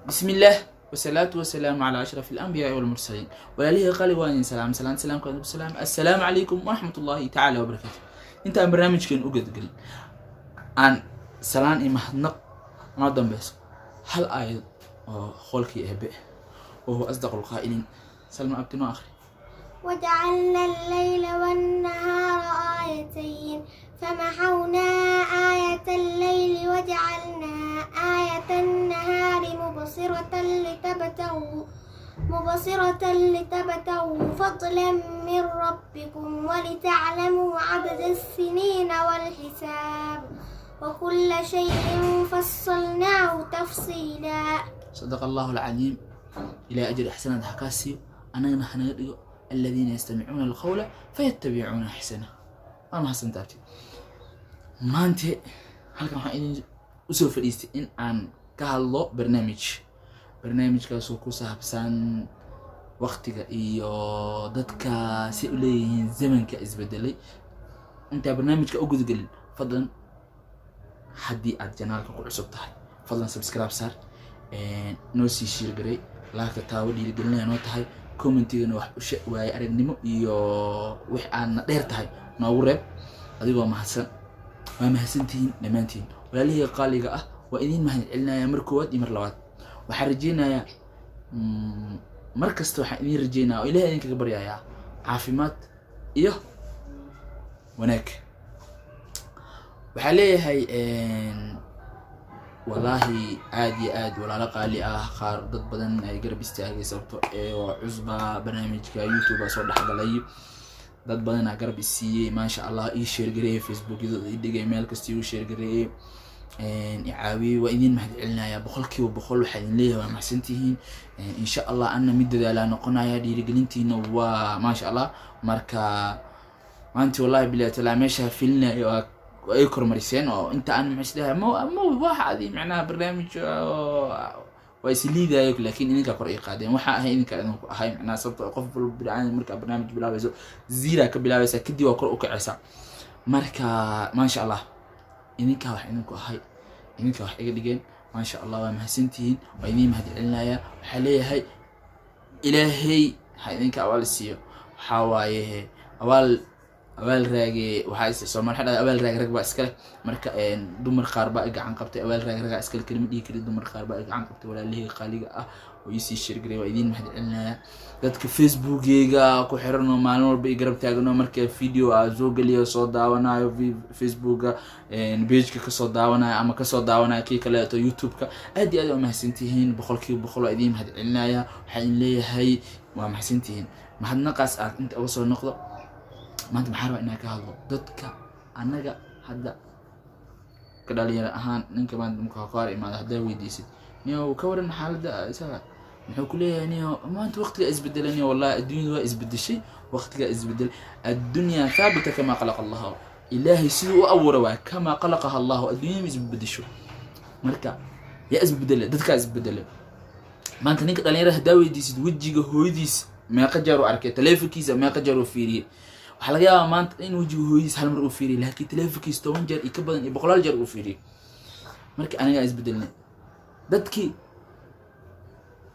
بسم الله والصلاة والسلام على أشرف الأنبياء والمرسلين ولله قال وإن سلام كذب السلام عليكم ورحمة الله تعالى وبركاته. أنت برنامج كان أوجد قل عن سلام إمهنق ما دم بس هل آية خلقي أبي وهو أصدق القائلين. سلم أبتنا آخر. وجعلنا الليل والنهار آيتين فمحونا آية الليل وجعلنا آية النهار مبصرة لتبتغوا فضلا من ربكم ولتعلموا عدد السنين والحساب وكل شيء فصلناه تفصيلا. صدق الله العظيم. إلى أجل أحسن حكاسي أنا نحن الذين يستمعون القول فيتبعون أحسنه. أنا حسن تابتي ما أنت هل كان حين أسوف إن عن كهالله برنامج كاسوكو سحبسان وقتك إيو دتك سئلين زمن كإزبدلي أنت برنامج كأوجد قل فضلا حدي أتجنالك كل عصب تاعي فضلا سبسكرايب صار نوسي شير قري لاك تاودي قلنا نوتاي كومنتينا wax u sheeg waay aragnimo iyo wax aan dheer tahay noogu reeb adigoo mahadsantiin dhamaantiin walaalihii qaaliga ah waa idin mahad celinaya mar koowaad iyo mar labaad waxaan rajeynayaa mar kasta waxaan idin rajeynayaa oo Ilaahay idinkaga baryayaa caafimaad iyo wanaag. waxaan leeyahay والله عادي ولا لا قالي آخر ضد بدن أي قرب استاجي صوته وعزبة برنامج كيوتيوب صور حدا لي ضد بدن أقرب السي ما شاء الله يشير قريه فيسبوك يدي إيميل كستيو شير قريه يعاوي وإذن مهد علنا يا بخلكي وبخل وحدين ليه ومحسنتين إن شاء الله أنا مدد على نقنا يا دي رجلنتين وما شاء الله مركا ما أنت والله بلا تلاميشها فيلنا ويكرم مريسين وانت انا مش ده مو واحد معناها برنامج ويسلي ذاك لكن انك قرئ قادم وحا انك هاي معناها صوت قف بالعين مركا برنامج بلاويس زيرا كبلاويس كدي وقرؤ كعسا مركا ما شاء الله انك هاي انك wax iga dhigeen ما شاء الله waa mahadsantiin waa idin mahad celinaya waxa leeyahay ilaahay ha idinka awaal siiyo waxa waaye awaal raage waxa Soomaal xada awaal raag baa iska marka dumar qaar baa gacan qabtay awaal raag iska kelmad dhigi kari dumar qaar baa gacan qabtay walaalihii qaaliga ah oo isi shirgray waa idin mahad celinaya dadka Facebook-geyga ku xiran oo maalin walba i garab taagno marka video soo galiyo soo daawanayo Facebook-ga page-ka ka soo daawanayo ama ka soo daawanayo kii kale oo YouTube-ka aad iyo aad u mahadsantihiin boqolkiiba boqol waa idin mahad celinaya waxaan leeyahay waa mahadsantihiin mahadnaqaas aad inta uga soo noqdo maanta maxaa rabaa inaan ka hadlo dadka anaga hadda ka dhalinyaro ahaan ninka maanta markaa qaar imaada haddaa weydiisid niyo ka waran xaaladda isaga muxuu ku leeyahay niyo maanta waqtiga isbedelay niyo wallahi adduunyadu waa isbedeshay waqtiga isbedel addunya thabita kama khalaqa Allah ilaahi siduu u abuuray waa kama khalaqaha Allah adduunyadu isbedesho marka yaa isbedelay dadka isbedelay maanta ninka dhalinyaro haddaa weydiisid wajiga hooyadiis meeqa jeer u arkay teleefankiisa meeqa jeer u fiiriyay waxa laga yaabaa maanta in wajiga hooyadiis hal mar uu fiiriyay laakiin teleefankiisa 10 jeer iyo ka badan iyo 100 jeer uu fiiriyay marka aniga isbedelnay dadkii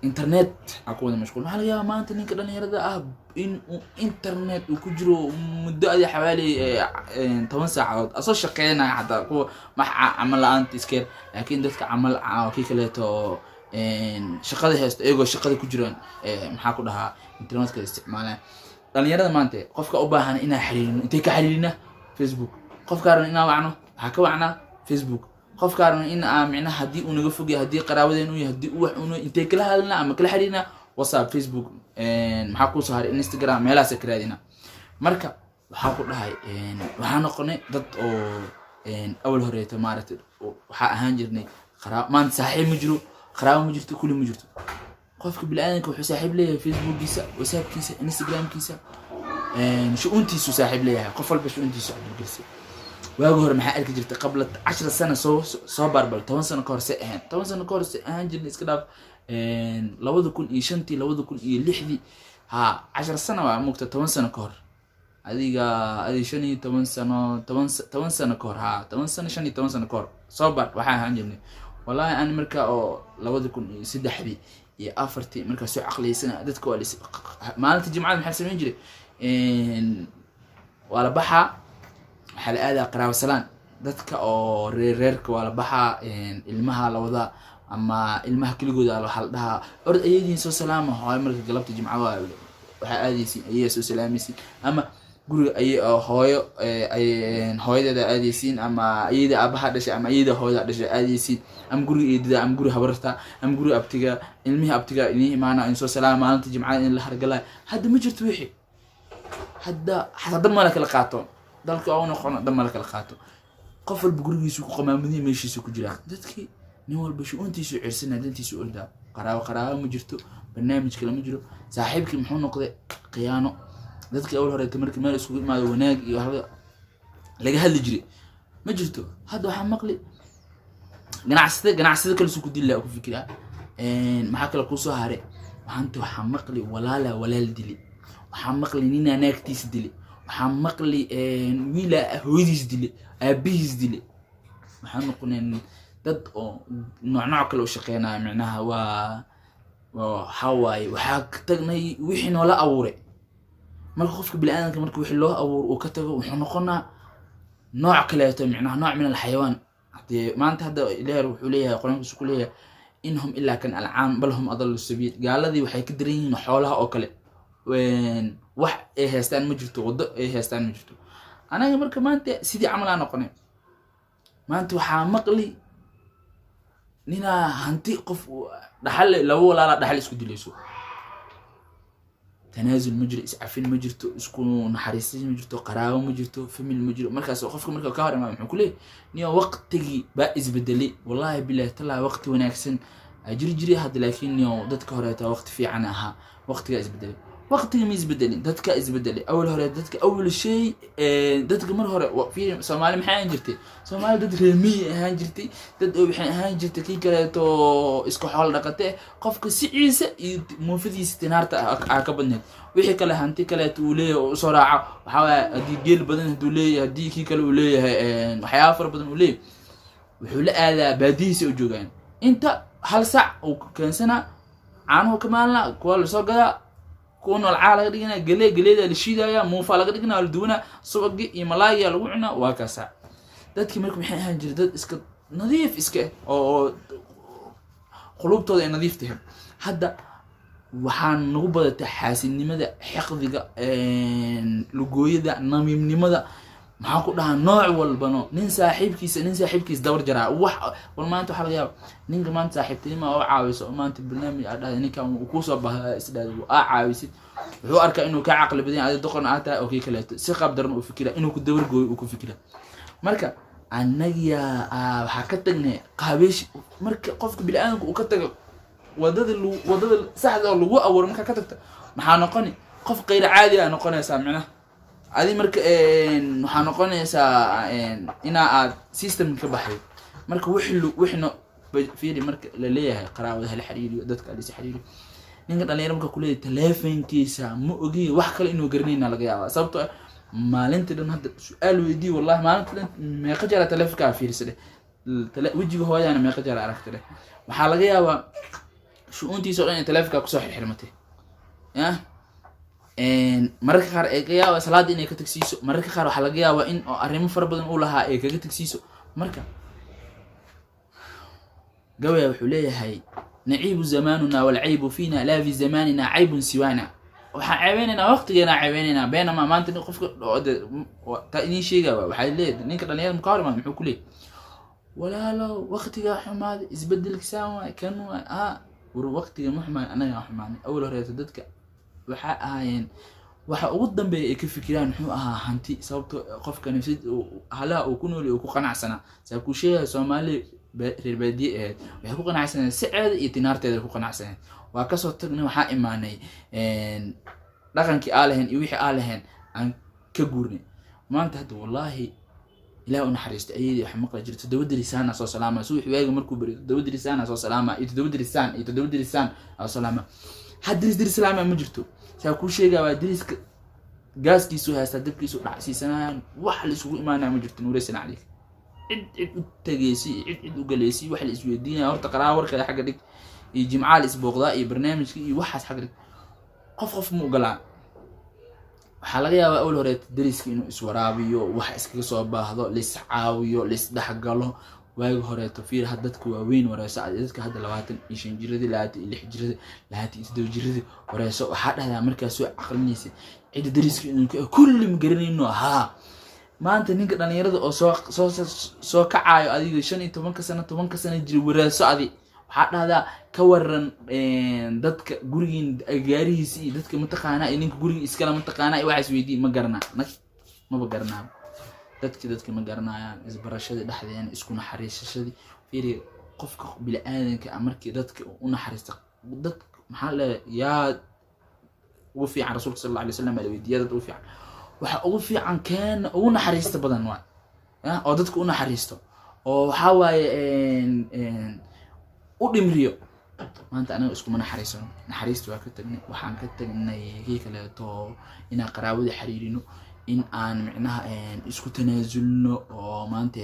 internet aku wada mashquul waxa laga yaabaa maanta ninka dhalinyarada ah in internet uu ku jiro muddo adi xawaali 10 saacadood asoo shaqeynaya xataa kuwa amal la'aanta iskeer laakiin dadka amal kii kaleeto shaqada haysto iyagoo shaqada ku jiraan maxaa ku dhahaa internetka isticmaalaya dhalinyarada maanta qofka u baahan inaa xiriirino intee ka xiriirina Facebook qofka raan inaa wacno waxa ka wacnaa Facebook qofka raan in micna hadii uu naga fogay hadii qaraawadeen uu yahay hadii uu wax uu intee kala hadalna ama kala xiriirina WhatsApp Facebook maxaa ku soo haray Instagram meelaha sakaraadina marka waxa ku dhahay waxa noqonay dad oo awal horeeto maaragtay waxa ahaan jirnay maanta saaxiib ma jiro qaraabo ma jirto kulli ma jirto qofka bilaadanka wuxuu saaxiib leeyahay Facebook-giisa WhatsApp-kiisa Instagram-kiisa shuuntiisu saaxiib leeyahay qof walba shuuntiisu cabirkiisa waagu hore maxaa arki jirtay qabla 10 sano soo barbal 10 sano ka hor see ahaan 10 sano ka hor see ahaan jirnay iska dhaaf 2005 2006 ha 10 sano waa mugta 10 sano ka hor adiga 15 sano 10 sano ka hor ha 10 sano 15 sano ka hor soo bar waxa ahaan jirnay والله أنا مركا أو لو ذكون سد حبي يا أفرتي مركا سوء عقلي سنة دت كواليس ما أنت جماعة محل سمين جري ولا بحا حل هذا قراءة سلام دتك أو ريرك ولا بحا المها لو ذا أما المها كل جودة لو حل ده أرد أيدين سو سلامة هاي مركا قلبت جماعة وحاديسي أيه سو سلاميسي أما guriga ay hooyo ay hooyada aadaysiin ama ayida abaha dhashay ama ayida hooyada dhashay aadaysiin ama guriga eedida ama guriga habarta ama guriga abtiga ilmihi abtiga inii imaana in soo salaam maalinta jimcaha in la hargalay hadda ma jirto wixii hadda ma la kala qaato dalka oo noqon dad ma la kala qaato qof walba gurigiisu ku qamaamadiin meeshiisu ku jiraan dadkii nin walba shuuntiisu cirsana dantiisu orda qaraawo ma jirto barnaamij kale ma jiro saaxiibkii muxuu noqday qiyaano dadka أول هري تمرك مال سوق ما وناق لقى هذا يجري ما جرته هذا حمقلي جناح كل سوق دي لا أكو فكرة ما حكى لك وصو هري وحنتو حمقلي ولا الدلي وحمقلي نينا ناكتيس دلي وحمقلي ويلا هوديس دلي أبيس دلي وحنقولن ضد نوع كله شقينا معناها وحواي وحاك تغني وحين ولا أوري marka qofka bilaadanka markuu wixii loo abuur oo ka tago wuxuu noqonaa nooc kale ah macnaha nooc min alxayawaan hadii maanta hadda ilaahay wuxuu leeyahay quraankiisu ku leeyahay inhum illa kan al'am bal hum adallu sabiil gaaladii waxay ka diran yihiin xoolaha oo kale wax ay haystaan ma jirto wado ay haystaan ma jirto anaga marka maanta sidii camal aan noqonay maanta waxa maqli nina hanti qof dhaxal laba walaala dhaxal isku dilayso تنازل مجري عفين مجرتو اسكو نحريسين مجرتو قراوه مجرتو فمل مجري مركز قفك مركز كهر ما محو كليه نيو وقتي بايز بدلي والله بالله طلع وقت وناكسن اجري هاد لكن نيو ددك هوريتا وقت في عناها وقت جايز بدلي وقت ميز بدلي ددك از بدلي اول هوري ددك اول شيء ددك مر هوري في سومالي maxay jirtay Soomaali dad reemi ahaan jirtay dad waxay ahaan jirtay kii kaleeto isku xol dhaqatay qofka si ciise iyo muufidiisa tinaarta ka badneed wixii kale hanti kaleeto uu leeyahay soo raaca waxa hadii geel badan haduu leeyahay hadii kii kale uu leeyahay waxyaabo far badan uu leeyahay wuxuu la aadaa baadihiisa u joogaan inta hal sac uu keensana caano kamaalna kuwa la soo gadaa كون العالق دينا قليدا للشيدايا مو فالق دينا الدونا سوق يملايا لوعنا وكاسا دادكي مركم حين هانجر داد اسك نظيف اسك او قلوبتودا نظيفتهم هدا waxaan nagu badatay xaasinimada xaqdiga lugooyada namiimnimada maxaan ku dhahaa nooc walbano nin saaxiibkiis dawr jaraa wax wal maanta waxa laga yaabaa ninka maanta saaxiibtinimo oo caawiso maanta barnaamij aad dhahay ninka uu ku soo baxa isdaad uu caawisid wuxuu arkaa inuu ka caqli badan yahay doqon aad tahay oo kii kale si qab daran uu fikira inuu ku dawr gooyo uu ku fikira marka anagiya waxa ka tagnay qaabish marka qofka bilaadanku uu ka tago wadada saxda oo lagu awoor marka ka tagto maxaa noqoni qof qeyr caadi ah noqonaysa macnaha adi marka waxa noqonaysa ina aad system ka baxay marka wixno fiiri marka la leeyahay qaraawada hal xiriiriyo dadka la xiriiriyo ninka dhalinyaro marka ku leeyahay telefonkiisa ma ogi wax kale inuu garanayna laga yaabaa sababtoo maalinta dhan hadda su'aal weydii wallahi maalinta dhan meeqa jara telefonka fiirsaday wajiga hooyana meeqa jara aragtay waxa laga yaabaa shuuntiisa oo in telefonka ku soo xirxirmatay mararka qaar ay yaaba salaad inay ka tagsiiso mararka qaar waxa laga yaabaa in arrimo far badan uu lahaa ay kaga tagsiiso marka gawaya wuxuu leeyahay naciibu zamanuna wal aibu fina la fi zamanina aibun siwana waxa caaweynayna waqtigeena caaweynayna beenama maanta qofka ta inii sheega waxa leeyahay ninka dhalinyarada muqaarima muxuu ku leeyahay walaalo waqtiga xumaad isbedelkiisaan waa kan waqtiga muxmaan anaga xumaan awal hore dadka waxa ahaayeen waxa ugu dambeeyay ay ka fikiraan wuxuu ahaa hanti sababtoo qofka nafsid hala uu ku nool oo ku qanacsana saa ku sheegay Soomaali reer baadiye waxay ku qanacsaneen sicada iyo tinaarteeda ku qanacsaneen waa ka soo tagnay waxa imaanay dhaqankii aalahan iyo wixii aalahan aan ka guurnay maanta hadda wallahi ilaa una xariisto ayay wax maqla jirto dawada lisaan soo salaama soo wixii markuu bari dawada lisaan soo salaama iyo dawada lisaan soo salaama hadris dir salaama ma jirto saa ku sheegay waa diriska gaaskiisu haysta dabkiisu dhacsiisanayaan wax la isugu imaanaa ma jirto nuuraysan calayk cid u tagaysay cid u galeysay wax la isweydiinaya horta qaraabo warka xagga dhig iyo jimcaal isbooqdaa iyo barnaamijka iyo waxaas xagga dhig qof ma ogolaan waxa laga yaabaa awal hore dariska inuu iswaraabiyo wax iskaga soo baahdo la iscaawiyo la isdhaxgalo waagi hore fiir had dadku waa weyn wareyso dadka hadda 25 jiradii 26 jiradii 27 jiradii wareyso waxa dhahdaa markaa soo aqrinaysa cid dariska inuu kulli ma garanayno maanta ninka dhalinyarada oo soo kacaayo adiga 15 sano jir wareyso adi waxa dhahdaa ka waran dadka gurigiin agaarihiisa iyo dadka mataqaana ninka guriga iskala mataqaana waxa isweydiin ma garanaa ma garanaa dadka ma garanayaan isbarashada dhaxdeena isku naxariisashadii fiiri qofka bil aadanka markii dadka u naxariista dad maxaa la yaa ugu fiican rasuulka sallallahu alayhi wasallam weydiiyada ugu fiican waxa ugu fiican kan ugu naxariista badan waa oo dadka u naxariisto oo waxa waaye u dhimriyo maanta anaga isku naxariisano naxariistu waa ka tagnay waxaan ka tagnay kale to ina qaraabada xiriirino in aan micnaha isku tanaasulno oo maanta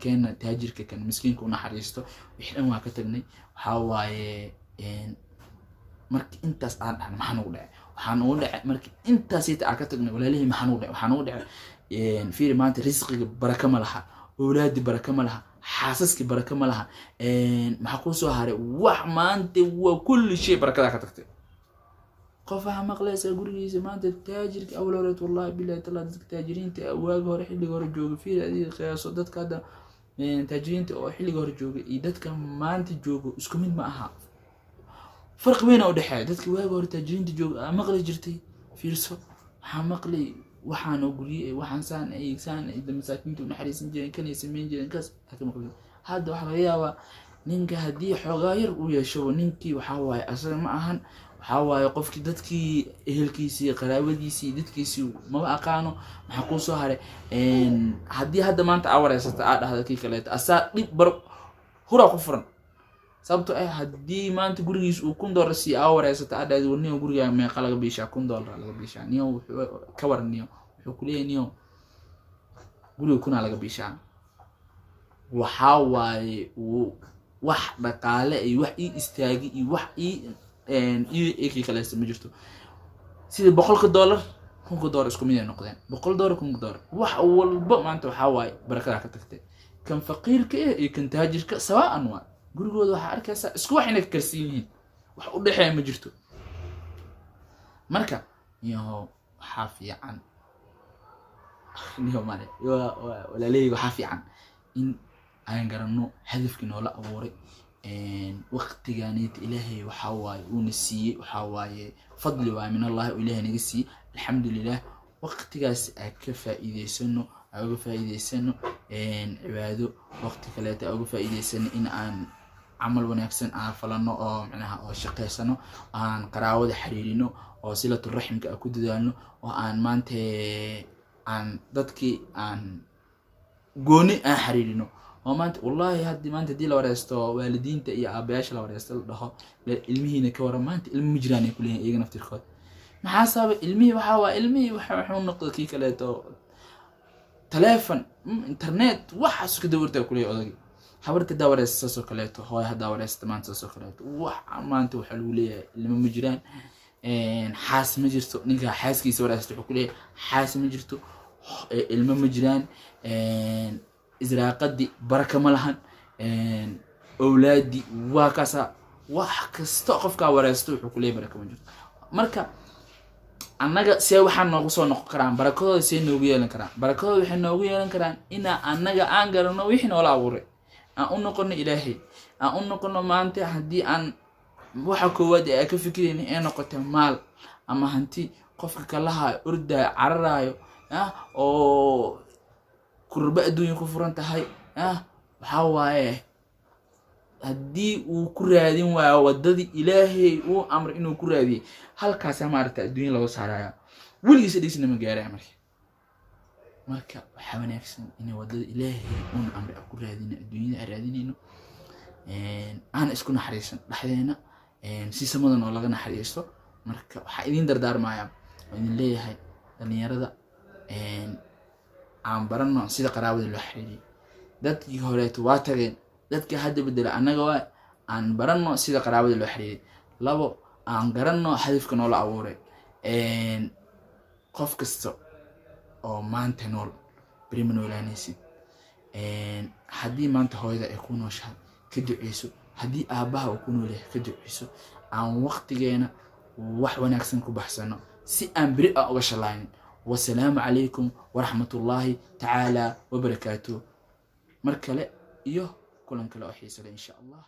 keena taajirka kan miskiinka u naxariisto wixii dhan waa ka tagnay waxa waaye markii intaas aan dhaxan maxaan ugu dhacay waxaan ugu dhacay markii intaas ay ka tagnay walaalihi maxaan ugu dhacay waxaan ugu dhacay fiir maanta risqiga baraka ma laha awlaadi baraka ma laha xaasaski baraka ma laha maxaa ku soo haray wax maanta waa kulli shay barakada ka tagtay qofaha maqlaysa gurigiisa maanta taajirka awlaareed wallahi billahi ta'ala dadka taajiriinta awaaga hore xilliga hore jooga fiir adiga qiyaaso dadka hadda taajiriinta oo xilliga hore jooga iyo dadka maanta jooga isku mid ma aha farq weyn oo dhaxay dadka waaga hore taajiriinta jooga maqlay jirtay fiirso waxa maqlay waxaan oo guriyay waxaan saan ay masaakiintu naxariisan jireen kan ay sameyn jireen kaas ka maqlay hadda waxa laga yaabaa ninka hadii xoogaa yar uu yeesho ninkii waxa waaye asaga ma ahan waxa waaye qofkii dadkii ehelkiisii qaraabadiisii dadkiisii ma aqaano waxa ku soo haray hadii hadda maanta awareysata aad dhahdo kii kale asaa dib bar hura ku furan sababtoo ah hadii maanta gurigiis uu $1 si awareysata aad dhahdo warniyo guriga meeqa laga biishaa $1 laga biishaa niyo ka warniyo wuxuu ku leeyahay niyo guriga kuna laga biishaa waxa waaye wax dhaqaale ay wax ii istaagi iyo wax ii kale ma jirto sida $100 $100 isku mid ay noqdeen $100 $100 wax walba maanta waxa waaye barakada ka tagtay kan faqiirka iyo kan taajirka sawaan waa gurigooda waxa arkaysa isku wax inay karsiin yihiin wax u dhaxay ma jirto marka iyo waxa fiican niyo male wala leeyahay waxa fiican in aan garanno hadafkii noola abuuray waqtigaanid ilaahay waxa waaye uu nasiiyay waxa waaye fadli waa min Allah ilaahay naga siiyay alxamdulillah waqtigaas ay ka faa'iideysano cibaado waqti kale ay uga faa'iideysano in aan amal wanaagsan aan falano oo macnaha oo shaqeysano aan qaraawada xiriirino oo silatu rahimka ku dadaalno oo aan maanta aan dadkii aan gooni aan xiriirino oo maanta wallahi hadii maanta dii la wareysto waalidiinta iyo aabayaasha la wareysto la dhaho ilmihiina ka waran maanta ilmi jiraan ay ku leeyihiin iyaga naftirkood maxaa sabab ilmihi waxa waa ilmihi waxa uu noqdo kii kale to telefoon internet waxa isku dawrta ku leeyahay odagi habarta dawareysta soo kale to hooy hada wareysta maanta soo kale to wax maanta waxa lagu leeyahay ilmi ma jiraan xaas ma jirto ninka xaaskiisa wareysta wuxuu ku leeyahay xaas ma jirto ilmi ma jiraan إزراقدي بركة ملهن أولادي وكذا وحكستقف كورستو حكولي بركة موجود مركا أنجا سوي حنا قصون نقران بركة سين نوجي لنكران بركة وحنا نوجي لنكران إن أنجا أنجر نويحنا ولا أوري أن نقولنا إلهي أن نقولنا ما أنت هدي أن وحكوا ودي أكفكرين أنا قلت مال أما هنتي قفك لها أرد عرايو أو kurba adduunyo ku furan tahay waxa waaye hadii uu ku raadin waayo wadadii ilaahay uu amr inuu ku raadiyo halkaas ma aragta adduunyo lagu saaraya waligiis dhiisna ma gaaray marka waxa wanaagsan in wadada ilaahay uu amr ku raadino adduunyada raadinayno aan isku naxariisan dhaxdeena si samadan oo laga naxariisto marka waxa idin dardaarmaaya in leeyahay dhalinyarada aan barano sida qaraabada loo xiriiriyo dadkii horeeto waa tageen dadkii hadda bedela annaga waa aan baranno sida qaraabada loo xiriiriyay labo aan garanno hadafka noola abuuray qof kasta oo maanta nool beri ma noolaanaysid haddii maanta hooyada ay ku nooshahay ka duceyso haddii aabbaha uu ku nool yahay ka duceyso aan waqtigeena wax wanaagsan ku baxsano si aan beri uga shalaynin wasalaamu calaykum waraxmatullaahi tacaala wabarakaatuh mar kale iyo kulan kale oo xiiso leh insha allah